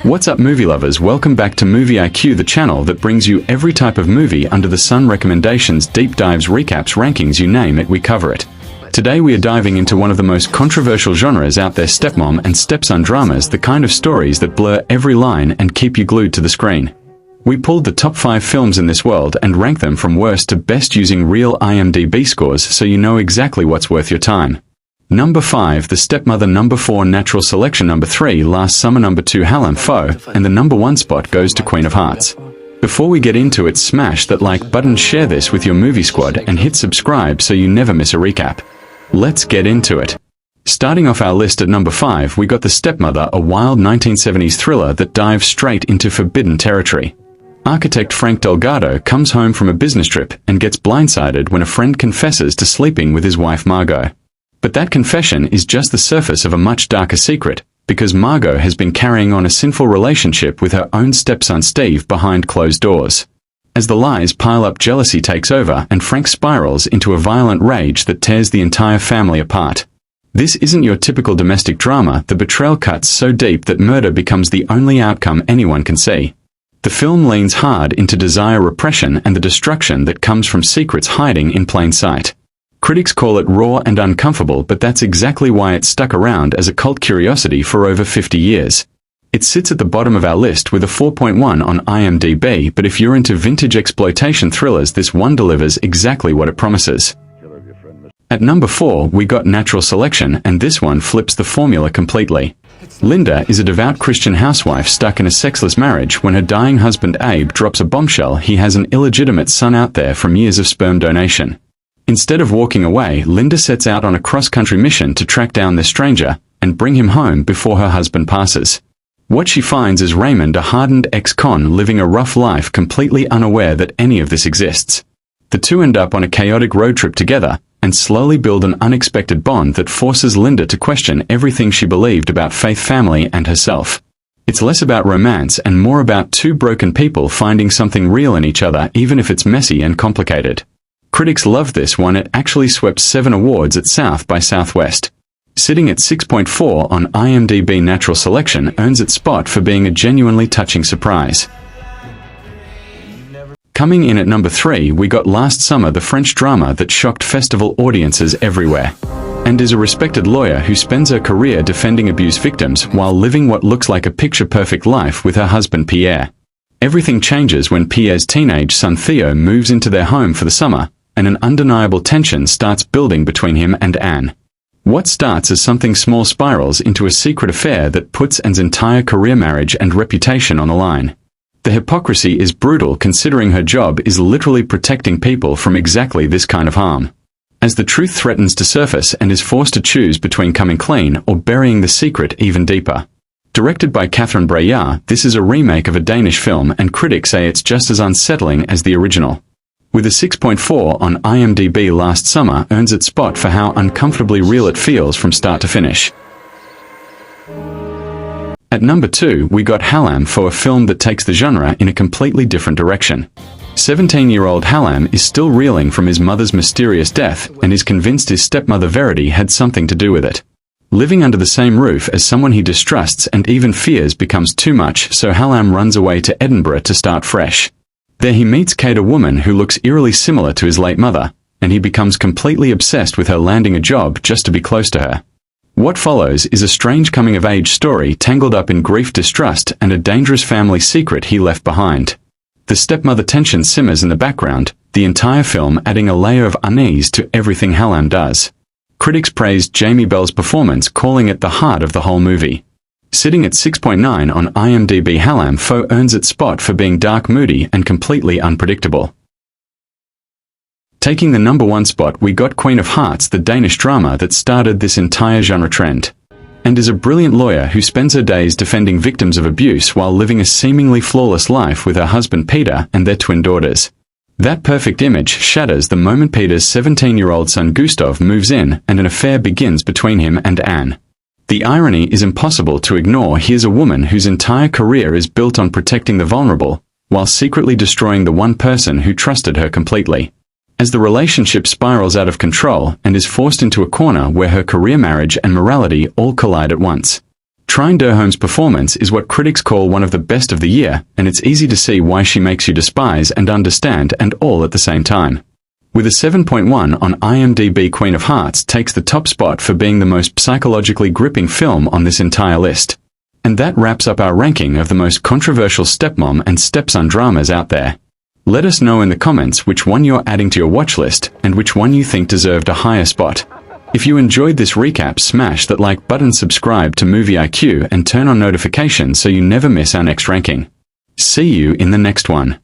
What's up movie lovers, welcome back to Movie IQ, the channel that brings you every type of movie under the sun, recommendations, deep dives, recaps, rankings, you name it, we cover it. Today we are diving into one of the most controversial genres out there, stepmom and stepson dramas, the kind of stories that blur every line and keep you glued to the screen. We pulled the top 5 films in this world and ranked them from worst to best using real IMDb scores so you know exactly what's worth your time. Number 5, The Stepmother. Number 4, Natural Selection. Number 3, Last Summer. Number 2, Hallam Foe. And the number 1 spot goes to Queen of Hearts. Before we get into it, smash that like button, share this with your movie squad, and hit subscribe so you never miss a recap. Let's get into it. Starting off our list at number 5, we got The Stepmother, a wild 1970s thriller that dives straight into forbidden territory. Architect Frank Delgado comes home from a business trip and gets blindsided when a friend confesses to sleeping with his wife Margot. But that confession is just the surface of a much darker secret, because Margot has been carrying on a sinful relationship with her own stepson Steve behind closed doors. As the lies pile up, jealousy takes over and Frank spirals into a violent rage that tears the entire family apart. This isn't your typical domestic drama. The betrayal cuts so deep that murder becomes the only outcome anyone can see. The film leans hard into desire, repression, and the destruction that comes from secrets hiding in plain sight. Critics call it raw and uncomfortable, but that's exactly why it's stuck around as a cult curiosity for over 50 years. It sits at the bottom of our list with a 4.1 on IMDb, but if you're into vintage exploitation thrillers, this one delivers exactly what it promises. At number 4, we got Natural Selection, and this one flips the formula completely. Linda is a devout Christian housewife stuck in a sexless marriage when her dying husband Abe drops a bombshell: he has an illegitimate son out there from years of sperm donation. Instead of walking away, Linda sets out on a cross-country mission to track down the stranger and bring him home before her husband passes. What she finds is Raymond, a hardened ex-con living a rough life, completely unaware that any of this exists. The two end up on a chaotic road trip together and slowly build an unexpected bond that forces Linda to question everything she believed about faith, family, and herself. It's less about romance and more about two broken people finding something real in each other, even if it's messy and complicated. Critics love this one. It actually swept 7 awards at South by Southwest. Sitting at 6.4 on IMDb, Natural Selection earns its spot for being a genuinely touching surprise. Coming in at number 3, we got Last Summer, the French drama that shocked festival audiences everywhere. And is a respected lawyer who spends her career defending abuse victims while living what looks like a picture-perfect life with her husband Pierre. Everything changes when Pierre's teenage son Theo moves into their home for the summer, and an undeniable tension starts building between him and Anne. What starts as something small spirals into a secret affair that puts Anne's entire career, marriage, and reputation on the line. The hypocrisy is brutal, considering her job is literally protecting people from exactly this kind of harm. As the truth threatens to surface, and is forced to choose between coming clean or burying the secret even deeper. Directed by Catherine Breillat, this is a remake of a Danish film, and critics say it's just as unsettling as the original. With a 6.4 on IMDb, Last Summer earns its spot for how uncomfortably real it feels from start to finish. At number 2, we got Hallam Foe, a film that takes the genre in a completely different direction. 17-year-old Hallam is still reeling from his mother's mysterious death and is convinced his stepmother Verity had something to do with it. Living under the same roof as someone he distrusts and even fears becomes too much, so Hallam runs away to Edinburgh to start fresh. There he meets Kate, a woman who looks eerily similar to his late mother, and he becomes completely obsessed with her, landing a job just to be close to her. What follows is a strange coming-of-age story tangled up in grief, distrust, and a dangerous family secret he left behind. The stepmother tension simmers in the background, the entire film adding a layer of unease to everything Hallam does. Critics praised Jamie Bell's performance, calling it the heart of the whole movie. Sitting at 6.9 on IMDb, Hallam Foe earns its spot for being dark, moody, and completely unpredictable. Taking the number 1 spot, we got Queen of Hearts, the Danish drama that started this entire genre trend. And is a brilliant lawyer who spends her days defending victims of abuse while living a seemingly flawless life with her husband Peter and their twin daughters. That perfect image shatters the moment Peter's 17-year-old son Gustav moves in and an affair begins between him and Anne. The irony is impossible to ignore. Here's a woman whose entire career is built on protecting the vulnerable, while secretly destroying the one person who trusted her completely. As the relationship spirals out of control and is forced into a corner where her career, marriage, and morality all collide at once. Trine Derholm's performance is what critics call one of the best of the year, and it's easy to see why she makes you despise and understand and all at the same time. With a 7.1 on IMDb, Queen of Hearts takes the top spot for being the most psychologically gripping film on this entire list. And that wraps up our ranking of the most controversial stepmom and stepson dramas out there. Let us know in the comments which one you're adding to your watch list and which one you think deserved a higher spot. If you enjoyed this recap, smash that like button, subscribe to Movie IQ, and turn on notifications so you never miss our next ranking. See you in the next one.